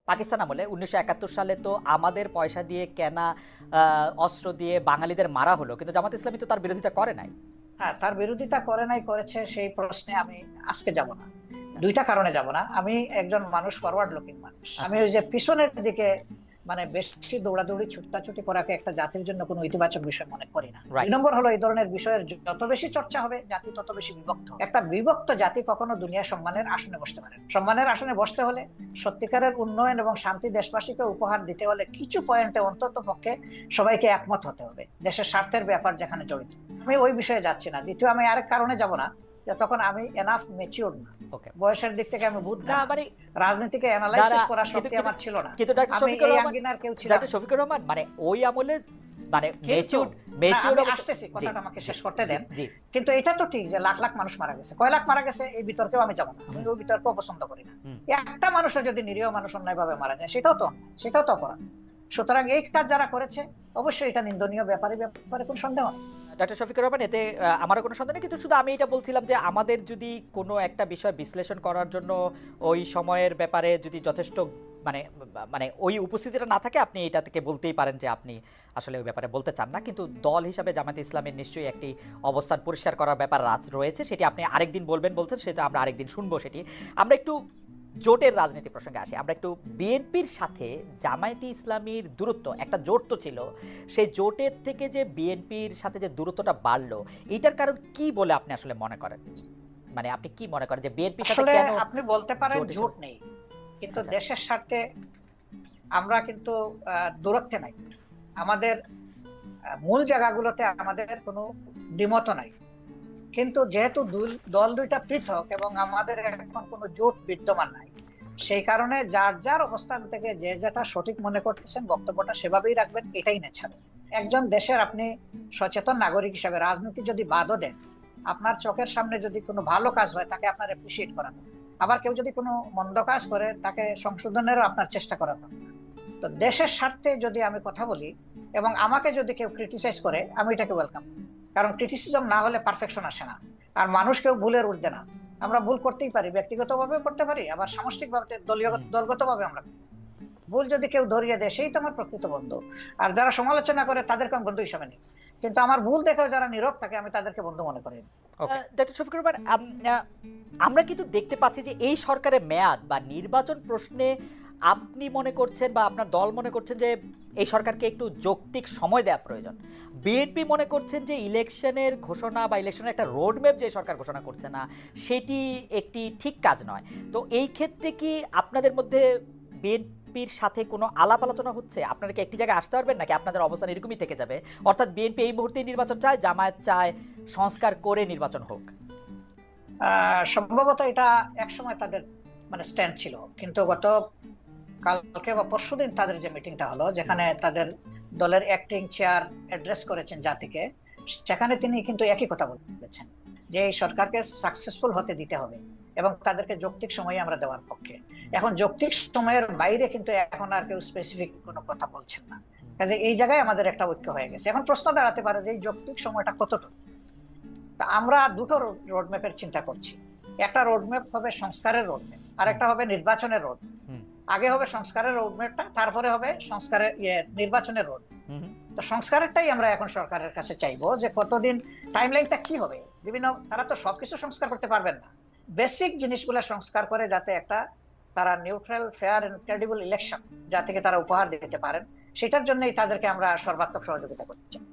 পাকিস্তান আমলে 1971 সালে তো আমাদের পয়সা দিয়ে কেনা অস্ত্র দিয়ে বাঙালিদের মারা হলো, কিন্তু জামাত ইসলামী তো তার বিরোধিতা করে নাই। হ্যাঁ, তার বিরোধিতা করে নাই, করেছে, সেই প্রশ্নে আমি আজকে যাব না। দুইটা কারণে যাব না। আমি একজন মানুষ, ফরওয়ার্ড লুকিং মানুষ। আমি ওই যে পিছনের দিকে মানে বেশি দৌড়াদৌড়ি ছুটাছুটি করাকে একটা জাতির জন্য কোনো ইতিবাচক বিষয় মনে করি না। দুই নম্বর হলো, এই ধরনের বিষয়ের যত বেশি চর্চা হবে জাতি তত বেশি বিভক্ত। একটা বিভক্ত জাতি কখনো দুনিয়া সম্মানের আসনে বসতে পারে না। সম্মানের আসনে বসতে হলে, সত্যিকারের উন্নয়ন এবং শান্তি দেশবাসীকে উপহার দিতে হলে কিছু পয়েন্টে অন্তত পক্ষে সবাইকে একমত হতে হবে, দেশের স্বার্থের ব্যাপার যেখানে জড়িত। আমি ওই বিষয়ে যাচ্ছি না। দ্বিতীয়, আমি আরেক কারণে যাব না, যে তখন আমি এনাফ ম্যাচিউরড না, বয়সের দিক থেকে আমি বুদ্ধ না, মানে রাজনীতিকে অ্যানালাইসিস করার শক্তি আমার ছিল না। আমি এই আঙ্গিনার কেউ ছিলাম। ডক্টর শফিকুর রহমান, মানে ওই আমলে মানে আসতেছি, কথাটা আমাকে শেষ করতে দেন। কিন্তু এটা তো ঠিক যে লাখ লাখ মানুষ মারা গেছে, কয় লাখ মারা গেছে, এই বিতর্কেও আমি যাবো না। আমি ওই বিতর্ক পছন্দ করি না। একটা মানুষও যদি নিরীহ মানুষ অন্যায়ভাবে মারা যায়, সেটাও তো অন্যায়, সেটাও তো অপরাধ। সুতরাং এই কাজ যারা করেছে অবশ্যই এটা নিন্দনীয়, ব্যাপারে কোনো সন্দেহ নেই। ডক্টর শফিকুর রহমান, এতে আমারও কোনো সন্দেহ নেই, কিন্তু শুধু আমি এটা বলছিলাম যে আমাদের যদি কোনো একটা বিষয় বিশ্লেষণ করার জন্য ওই সময়ের ব্যাপারে যদি যথেষ্ট মানে মানে ওই উপস্থিতিটা না থাকে, আপনি এটা থেকে বলতেই পারেন যে আপনি আসলে ওই ব্যাপারে বলতে চান না। কিন্তু দল হিসাবে জামায়াতে ইসলামের নিশ্চয়ই একটি অবস্থান পরিষ্কার করার ব্যাপার রয়েছে, সেটি আপনি আরেকদিন বলবেন বলছেন, সেটা আমরা আরেকদিন শুনবো। সেটি আমরা একটু জোটের রাজনীতি প্রসঙ্গে আসি। আমরা একটু বিএনপির সাথে জামায়াতে ইসলামীর দূরত্ব, একটা জোট তো ছিল, সেই জোটের থেকে যে বিএনপির সাথে যে দূরত্বটা বাড়লো, এইটার কারণ কি বলে আপনি আসলে মনে করেন? মানে আপনি কি মনে করেন যে বিএনপির সাথে কেন? আপনি বলতে পারেন জোট নেই, কিন্তু দেশের স্বার্থে আমরা কিন্তু দূরত্বে নাই। আমাদের মূল জায়গাগুলোতে আমাদের কোনো দ্বিমত নাই, কিন্তু যেহেতু দল দুইটা পৃথক এবং আমাদের এখন কোনো জোট বিদ্যমান নাই, সেই কারণে যার যার অবস্থান থেকে যে যেটা সঠিক মনে করতেছেন বক্তব্যটা সেভাবেই রাখবেন, এটাই নেছাড়ে। একজন দেশের আপনি সচেতন নাগরিক হিসাবে রাজনীতি যদি বাদও দেন, আপনার চোখের সামনে যদি কোনো ভালো কাজ হয় তাকে আপনার অ্যাপ্রিসিয়েট করা দরকার। আবার কেউ যদি কোনো মন্দ কাজ করে তাকে সংশোধনেরও আপনার চেষ্টা করা দরকার। তো দেশের স্বার্থে যদি আমি কথা বলি এবং আমাকে যদি কেউ ক্রিটিসাইজ করে, আমি এটাকে ওয়েলকাম, কারণ ক্রিটিসিজম না হলে পারফেকশন আসে না। আর মানুষ কেউ ভুলের ঊর্ধ্বে না। আমরা ভুল করতেই পারি, ব্যক্তিগতভাবে করতে পারি, আবার সামষ্টিকভাবে দলগতভাবে আমরা ভুল যদি কেউ ধরিয়ে দেয়, সেই তো আমার প্রকৃত বন্ধু। আর যারা সমালোচনা করে তাদেরকে আমি বন্ধু হিসাবে নিই, কিন্তু আমার ভুল দেখেও যারা নীরব থাকে আমি তাদেরকে বন্ধু মনে করি। ডক্টর শফিকুর রহমান, আমরা কিন্তু দেখতে পাচ্ছি যে এই সরকারের মেয়াদ বা নির্বাচন প্রশ্নে আপনি মনে করছেন বা আপনার দল মনে করছেন যে এই সরকারকে একটু যৌক্তিক সময় দেওয়া প্রয়োজন। বিএনপি মনে করছেন যে ইলেকশনের ঘোষণা বা ইলেকশনের একটা রোডম্যাপ যে সরকার ঘোষণা করছে না, সেটি একটি ঠিক কাজ নয়। তো এই ক্ষেত্রে কি আপনাদের মধ্যে বিএনপির সাথে কোনো আলাপ আলোচনা হচ্ছে? আপনারা কি একটি জায়গায় আসতে পারবেন, নাকি আপনাদের অবস্থান এরকমই থেকে যাবে? অর্থাৎ বিএনপি এই মুহূর্তে নির্বাচন চায়, জামায়াত চায় সংস্কার করে নির্বাচন হোক। সম্ভবত এটা একসময় তাদের মানে স্ট্যান্ড ছিল, কিন্তু গত কালকে বা পরশুদিন তাদের যে মিটিংটা হলো, যেখানে তাদের দলের অ্যাক্টিং চেয়ার অ্যাড্রেস করেছেন জাতিকে, সেখানে তিনি কিন্তু একই কথা বলেছেন যে এই সরকারকে সাকসেসফুল হতে দিতে হবে এবং তাদেরকে যৌক্তিক সময় আমরা দেওয়ার পক্ষে। এখন যৌক্তিক সময়ের বাইরে কিন্তু এখন আর কেউ স্পেসিফিক কোনো কথা বলছেন না, কাজে এই জায়গায় আমাদের একটা ঐক্য হয়ে গেছে। এখন প্রশ্ন দাঁড়াতে পারে যে এই যৌক্তিক সময়টা কতটুকু। তা আমরা দুটো রোডম্যাপের চিন্তা করছি। একটা রোডম্যাপ হবে সংস্কারের রোডম্যাপ, আর একটা হবে নির্বাচনের রোড। আগে হবে সংস্কারের রোডম্যাপটা, তারপরে হবে সংস্কারের নির্বাচনের রোড। তো সংস্কারেরটাই আমরা এখন সরকারের কাছে চাইবো, যে কতদিন টাইমলাইনটা কি হবে। বিভিন্ন তারা তো সবকিছু সংস্কার করতে পারবেন না, বেসিক জিনিসগুলো সংস্কার করে যাতে একটা তারা neutral, fair and credible election জাতিকে তারা উপহার দিতে পারেন, সেটার জন্যই তাদেরকে আমরা সর্বাত্মক সহযোগিতা করতে চাই।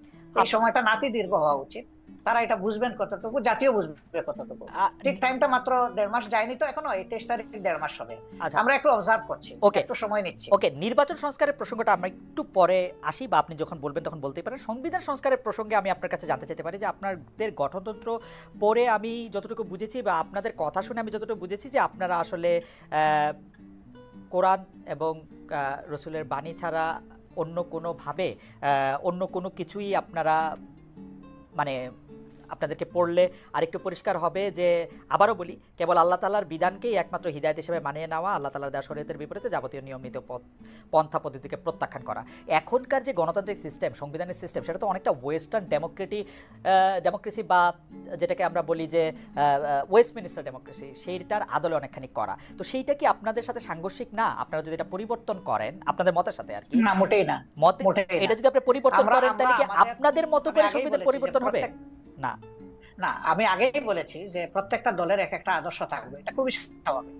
এই সময়টা নাতি দীর্ঘ হওয়া উচিত, তারা এটা বুঝবেন কতটুকু, জাতীয় বুঝবে কতটুকু। ঠিক টাইমটা মাত্র 1.5 মাস যায়নি তো এখনো, এই 23 তারিখ 1.5 মাস হবে। আমরা একটু অবজার্ভ করছি, একটু সময় নিচ্ছি। ওকে, নির্বাচন সংস্কারের প্রসঙ্গটা আমরা একটু পরে আসি, বা আপনি যখন বলবেন তখন বলতেই পারেন। সংবিধান সংস্কারের প্রসঙ্গে আমি আপনার কাছে জানতে চাইতে পারি যে আপনাদের গঠনতন্ত্র পরে আমি যতটুকু বুঝেছি বা আপনাদের কথা শুনে আমি যতটুকু বুঝেছি যে আপনারা আসলে কোরআন এবং রসুলের বাণী ছাড়া অন্য কোনোভাবে অন্য কোনো কিছুই আপনারা মানে আপনাদেরকে পড়লে আরেকটু পরিষ্কার হবে যে, আবারও বলি, কেবল আল্লাহ তাআলার বিধানকেই একমাত্র হিদায়াত হিসেবে মানিয়ে নেওয়া, আল্লাহ তাআলার দেওয়া শরীয়তের বিপরীতে যাবতীয় নিয়ম নীতি পন্থা পদ্ধতিকে প্রত্যাখ্যান করা। এখনকার যে গণতান্ত্রিক সিস্টেম, সংবিধানের সিস্টেম, সেটা তো অনেকটা ওয়েস্টার্ন ডেমোক্রেসি বা যেটাকে আমরা বলি যে ওয়েস্টমিনিস্টার ডেমোক্রেসি, সেইটার আদলে অনেকখানি করা। তো সেইটা কি আপনাদের সাথে সাংঘর্ষিক না? আপনারা যদি এটা পরিবর্তন করেন আপনাদের মতের সাথে আর কি, না মোটেই না, মতে মোটেই না। এটা যদি আপনি পরিবর্তন আমরা করেন তাহলে কি আমাদের আপনাদের মতো আমি করে আগেই সংবিধান বলেছি যে পরিবর্তন হবে? না। না, আমি আগেই বলেছি যে প্রত্যেকটা দলের এক একটা আদর্শ থাকবে, এটা খুবই স্বাভাবিক।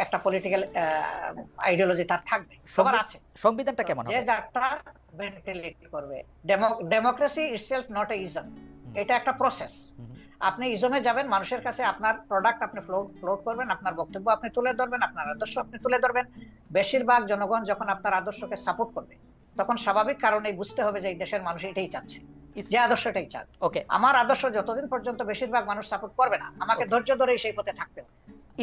একটা পলিটিক্যাল আইডিওলজি তার থাকবে, সবার আছে। সংবিধানটা কেমন যে হবে? যারটা মেন্টালিটি করবে। Democracy itself not a ism, এটা একটা প্রসেস। আপনি ইজমে যাবেন, মানুষের কাছে আপনার প্রোডাক্ট আপনি ফ্লোট করবেন, আপনার বক্তব্য আপনি তুলে ধরবেন, আপনার আদর্শ আপনি তুলে ধরবেন। বেশিরভাগ জনগণ যখন আপনার আদর্শকে সাপোর্ট করবে, তখন স্বাভাবিক কারণেই বুঝতে হবে যে এই দেশের মানুষ এটাই চাচ্ছে, যে আদর্শটাই চায়। ওকে, আমার আদর্শ যতদিন পর্যন্ত বেশিরভাগ মানুষ সাপোর্ট করবে না, আমাকে ধৈর্য ধরেই সেই পথে থাকতে হবে।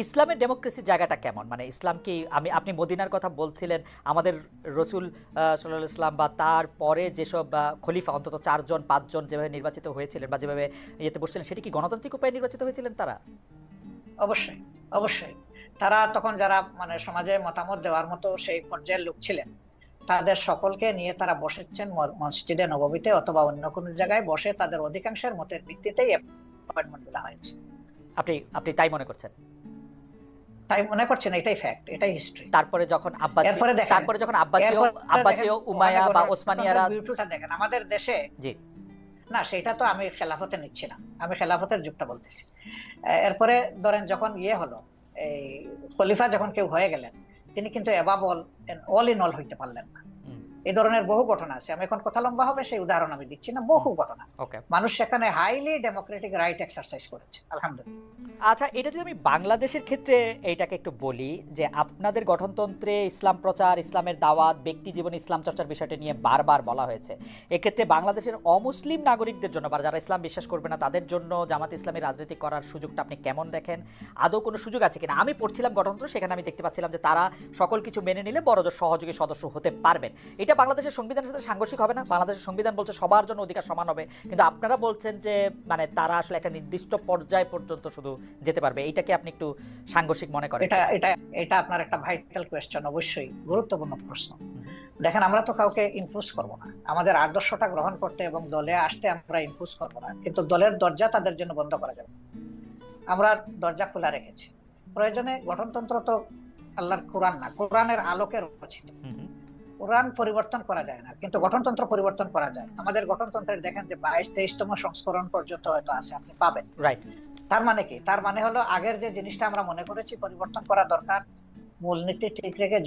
ইসলামের ডেমোক্রেসির জায়গাটা কেমন? মানে ইসলাম কি, আপনি মদিনার কথা বলছিলেন, আমাদের রসুল সাল্লাল্লাহু আলাইহি ওয়াসাল্লাম বা তার পরে যেসব খলিফা অন্তত 4জন 5জন যেভাবে নির্বাচিত হয়েছিলেন বা যেভাবে ইয়েতে বসছিলেন, সেটা কি গণতান্ত্রিক উপায়ে নির্বাচিত হয়েছিলেন তারা? অবশ্যই, অবশ্যই। তারা তখন যারা মানে সমাজে মতামত দেওয়ার মতো সেই পর্যায়ের লোক ছিলেন, তাদের সকলকে নিয়ে তারা বসেছেন মসজিদে নববীতে অথবা অন্য কোনো জায়গায় বসে, তাদের অধিকাংশের মতের ভিত্তিতেই অ্যাপয়েন্টমেন্ট দেওয়া হয়েছে। আপনি তাই মনে করছেন? তাই মনে করছেন, এটাই ফ্যাক্ট, এটাই হিস্ট্রি। তারপরে যখন আব্বাসীয় উমাইয়া বা ওসমানিয়ারা, দেখেন আমাদের দেশে, জি না সেটা তো আমি খেলাফতে নিচ্ছি না, আমি খেলাফতের যুগটা বলতেছি। এরপরে ধরেন যখন হলো, এই খলিফা যখন কেউ হয়ে গেলেন, তিনি কিন্তু অ্যাবাভ অল ইন অল হইতে পারলেন না। এই ধরনের বহু ঘটনা আছে, আমি এখন কথা লম্বা হবে সেই উদাহরণ আমি দিচ্ছি না, বহু ঘটনা। মানুষ সেখানে হাইলি ডেমোক্রেটিক রাইট এক্সারসাইজ করেছে, আলহামদুলিল্লাহ। আচ্ছা, এটা যদি আমি বাংলাদেশের ক্ষেত্রে এইটাকে একটু বলি, যে আপনাদের গঠনতন্ত্রে ইসলাম প্রচার, ইসলামের দাওয়াত, ব্যক্তি জীবনে ইসলাম চর্চার বিষয়টা নিয়ে বারবার বলা হয়েছে। এক্ষেত্রে বাংলাদেশের অমুসলিম নাগরিকদের জন্য বা যারা ইসলাম বিশ্বাস করবে না তাদের জন্য জামাত ইসলামী রাজনীতি করার সুযোগটা আপনি কেমন দেখেন? আদৌ কোনো সুযোগ আছে কিনা? আমি পড়ছিলাম গঠনতন্ত্র, সেখানে আমি দেখতে পাচ্ছিলাম যে তারা সকল কিছু মেনে নিলে বড়জোর সহযোগী সদস্য হতে পারবেন। এটা বাংলাদেশের সংবিধানের সাথে সাংঘর্ষিক হবে না? বাংলাদেশের সংবিধান বলছে সবার জন্য অধিকার সমান হবে, কিন্তু আপনারা বলছেন যে মানে তারা আসলে একটা নির্দিষ্ট পর্যায় পর্যন্ত শুধু যেতে পারবে। এইটাকে আপনি একটু সাংঘর্ষিক মনে করেন? এটা আপনার একটা ভাইটাল কোয়েশ্চেন, অবশ্যই গুরুত্বপূর্ণ প্রশ্ন। দেখেন, আমরা তো কাউকে ইম্পোজ করব না, আমাদের আদর্শটা গ্রহণ করতে এবং দলে আসতে আমরা ইম্পোজ করব না, কিন্তু দলের দরজা তাদের জন্য বন্ধ করা যাবে, আমরা দরজা খোলা রেখেছি। প্রয়োজনে গঠনতন্ত্র তো আল্লাহর কোরআন না, কোরআনের আলোকে রচিত। কোরআন পরিবর্তন করা যায় না, কিন্তু গঠনতন্ত্র পরিবর্তন করা যায়। আমাদের গঠনতন্ত্রের দেখেন যে 22-23তম সংস্করণ পর্যন্ত হয়তো আছে, আপনি পাবেন। রাইট। তার মানে কি? তার মানে হলো আগের যে জিনিসটা আমরা মনে করেছি পরিবর্তন করা দরকার, মূলনীতি ঠিক রেখে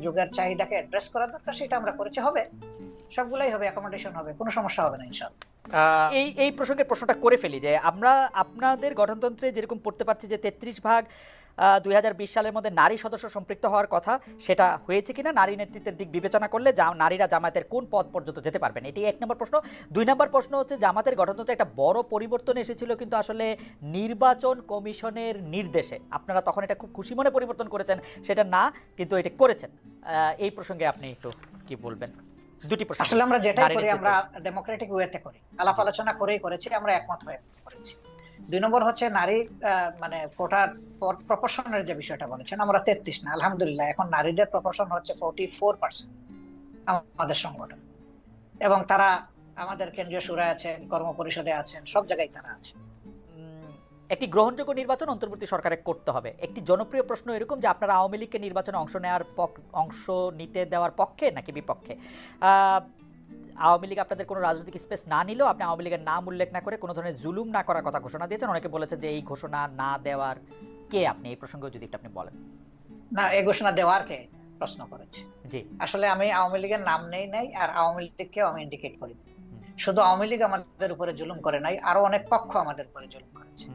যুগের চাহিদাকে অ্যাড্রেস করা দরকার, সেটা আমরা করেছি। হবে, সবগুলাই হবে, অ্যাকোমোডেশন হবে, কোনো সমস্যা হবে না ইনশাআল্লাহ। এই প্রসঙ্গে প্রশ্নটা করে ফেলি যে আমরা আপনাদের গঠনতন্ত্রে যেরকম পড়তে পারছি যে 33 ভাগ 2020 সালের মধ্যে নারী সদস্য সম্পৃক্ত হওয়ার কথা, সেটা হয়েছে কিনা? নারী নেতৃত্বের দিক বিবেচনা করলে নারীরা জামায়াতের কোন পদ পর্যন্ত যেতে পারবেন? এটি 1 নম্বর প্রশ্ন। 2 নম্বর প্রশ্ন হচ্ছে, জামাতের গঠনতন্ত্রে একটা বড় পরিবর্তন এসেছিল কিন্তু আসলে নির্বাচন কমিশনের নির্দেশে। আপনারা তখন এটা খুব খুশি মনে পরিবর্তন করেছেন, সেটা না কিন্তু এটা করেছেন। এই প্রসঙ্গে আপনি একটু কি বলবেন? দুটি প্রশ্ন। আসলে আমরা যেটাই করি আমরা ডেমোক্রেটিক ওয়েতে করি, আলাপ আলোচনা করেই করেছি, আমরা একমত হয়ে করেছি। 2 নম্বর হচ্ছে নারী মানে কোটার প্রপোর্শনের যে বিষয়টা বলেছেন, আমরা 33 না, আলহামদুলিল্লাহ এখন নারীদের প্রপোর্শন হচ্ছে 44% আমাদের সংগঠন, এবং তারা আমাদের কেন্দ্রীয় সুরায় আছেন, কর্ম পরিষদে আছেন, সব জায়গায় তারা আছে। একটি গ্রহণযোগ্য নির্বাচন অন্তর্বর্তী সরকারে করতে হবে। একটি জনপ্রিয় প্রশ্ন এরকম যে আপনারা আওয়ামী লীগকে নির্বাচনে অংশ নিতে দেওয়ার পক্ষে নাকি বিপক্ষে? আওয়ামী লীগ আপনাদের কোনো রাজনৈতিক স্পেস না নিলেও আপনি আওয়ামী লীগের নাম উল্লেখ না করে কোনো ধরনের জুলুম না করার কথা ঘোষণা দিয়েছেন। অনেকে বলেছেন যে এই ঘোষণা না দেওয়ার কে আপনি? এই প্রসঙ্গে যদি একটু আপনি বলেন। না, এই ঘোষণা দেওয়ার কে প্রশ্ন করেছে? জি, আসলে আমি আওয়ামী লীগের নাম নেই আর আওয়ামী লীগকেও আমি ইন্ডিকেট করি। শুধু আওয়ামী লীগ আমাদের উপরে জুলুম করে নাই, আরো অনেক পক্ষ আমাদের উপরে জুলুম করেছে।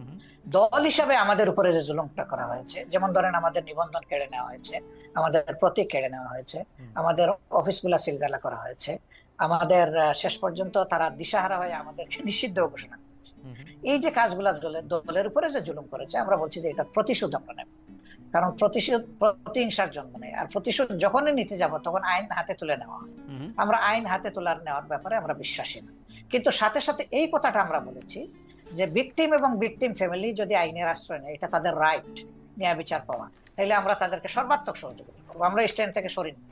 দল হিসাবে আমাদের উপরে যে জুলুমটা করা হয়েছে, যেমন ধরেন আমাদের নিবন্ধন কেড়ে নেওয়া হয়েছে, আমাদের প্রতীক কেড়ে নেওয়া হয়েছে, আমাদের অফিসগুলা সিলগালা করা হয়েছে, আমাদের শেষ পর্যন্ত তারা দিশাহারা হয়ে আমাদেরকে নিষিদ্ধ ঘোষণা করেছে। এই যে কাজগুলা দলের উপরে যে জুলুম করেছে, আমরা বলছি যে এটা প্রতিশোধ আমরা নেব, কারণ প্রতিহিংসার জন্ম নেই। আর প্রতিশোধ যখনই নিতে যাব তখন আইন হাতে তুলে নেওয়া হয়। আমরা আইন হাতে নেওয়ার ব্যাপারে আমরা বিশ্বাসী না, কিন্তু সাথে সাথে এই কথাটা আমরা বলেছি যে ভিকটিম এবং ভিকটিম ফ্যামিলি যদি আইনের আশ্রয় নেয়, এটা তাদের রাইট ন্যায় বিচার পাওয়া, তাহলে আমরা তাদেরকে সর্বাত্মক সহযোগিতা করবো। আমরা স্ট্যান্ড থেকে সরিনি,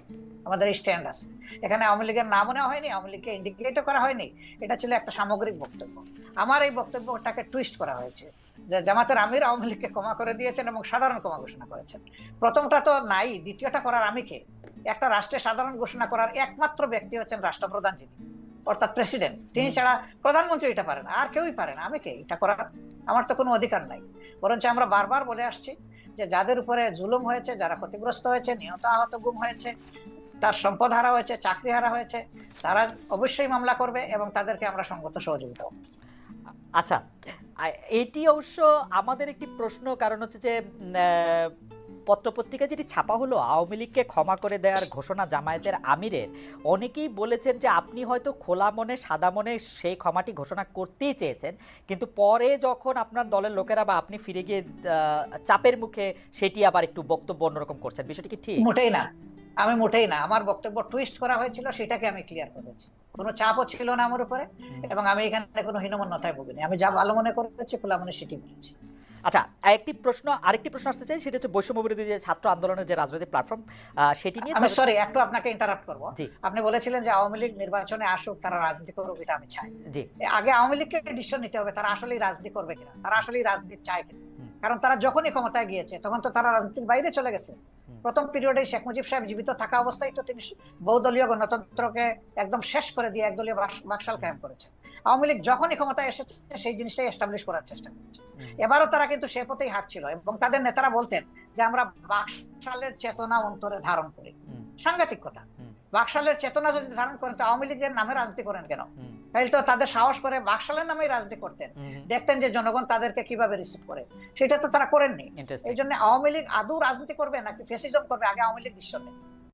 আমাদের স্ট্যান্ড আছে। এখানে আওয়ামী লীগের নামও নেওয়া হয়নি, আওয়ামী লীগকে ইন্ডিকেটও করা হয়নি। এটা ছিল একটা সামগ্রিক বক্তব্য। আমার এই বক্তব্যটাকে টুইস্ট করা হয়েছে যে জামাতের আমির আওয়ামী লীগকে ক্ষমা করে দিয়েছেন এবং সাধারণ ক্ষমা ঘোষণা করেছেন। প্রথমটা তো নাই, দ্বিতীয়টা করার আমি কে? একটা রাষ্ট্রের সাধারণ ঘোষণা করার একমাত্র ব্যক্তি হচ্ছেন রাষ্ট্রপ্রধান, যিনি অর্থাৎ প্রেসিডেন্ট। তিনি ছাড়া প্রধানমন্ত্রী এটা পারেন, আর কেউই পারে না। আমি কে এটা করার? আমার তো কোনো অধিকার নাই। বরঞ্চ আমরা বারবার বলে আসছি যে যাদের উপরে জুলুম হয়েছে, যারা ক্ষতিগ্রস্ত হয়েছে, নিহত আহত গুম হয়েছে, তার সম্পদ হারা হয়েছে, চাকরি হারা হয়েছে, তারা অবশ্যই মামলা করবে এবং তাদেরকে আমরা সঙ্গত সহযোগিতা করব। আচ্ছা, এটি অবশ্য আমাদের একটি প্রশ্ন, কারণ হচ্ছে যে পত্রপত্রিকা যেটি ছাপা হলো আওয়ামী লীগকে ক্ষমা করে দেওয়ার ঘোষণা জামায়াতের আমিরের, অনেকেই বলেছেন যে আপনি হয়তো খোলা মনে সাদা মনে সেই ক্ষমাটি ঘোষণা করতেই চেয়েছেন, কিন্তু পরে যখন আপনার দলের লোকেরা বা আপনি ফিরে গিয়ে চাপের মুখে সেটি আবার একটু বক্তব্য অন্যরকম করছেন, বিষয়টি কি ঠিক? মোটেই না, আমি মোটেই না। আমার বক্তব্য টুইস্ট করা হয়েছিল, সেটাকে আমি ক্লিয়ার করেছি। কোনো চাপও ছিল না আমার উপরে, এবং আমি এখানে কোনো হীনমন্যতায় ভুগিনি। আমি যা ভালো মনে করেছি, খোলা মনে সেটি বলেছি। আচ্ছা, আরেকটি প্রশ্ন আসতে চাই, সেটা হচ্ছে বৈষম্য বিরোধী যে ছাত্র আন্দোলনের যে রাজনৈতিক প্ল্যাটফর্ম, সেটি নিয়ে। আমি সরি, একটু আপনাকে ইন্টারাপ্ট করব। আপনি বলেছিলেন যে আওয়ামী লীগ নির্বাচনে আসুক, তারা রাজনীতি করুক, এটা আমি চাই। জি, আগে আওয়ামী লীগকে ডিসিশন নিতে হবে তারা আসলেই রাজনীতি করবে কিনা, তারা আসলেই রাজনীতি চায় কিনা। কারণ তারা যখনই ক্ষমতায় গিয়েছে তখন তো তারা রাজনীতির বাইরে চলে গেছে। প্রথম পিরিয়ডে শেখ মুজিব সাহেব জীবিত থাকা অবস্থায় তো তিনি বহুদলীয় গণতন্ত্রকে একদম শেষ করে দিয়ে একদলীয় বাকশাল কায়েম করেছেন। আওয়ামী লীগ যখনই ক্ষমতায় এসেছে সেই জিনিসটাই এস্টাবলিশ করার চেষ্টা করছে। এবারও তারা কিন্তু সে পথেই হাঁটছিল, এবং তাদের নেতারা বলতেন যে আমরা বাকশালের চেতনা অন্তরে ধারণ করি। সাংঘাতিক কথা। বাকশালের চেতনা যদি ধারণ করেন তো আওয়ামী লীগের নামে রাজনীতি করেন কেন? তাহলে তো তাদের সাহস করে বাকশালের নামেই রাজনীতি করতেন, দেখতেন যে জনগণ তাদেরকে কিভাবে রিসিভ করে। সেটা তো তারা করেননি। এই জন্য আওয়ামী লীগ আদৌ রাজনীতি করবে নাকি ফ্যাসিজম করবে, আগে আওয়ামী লীগ ডিসিশন নেয়।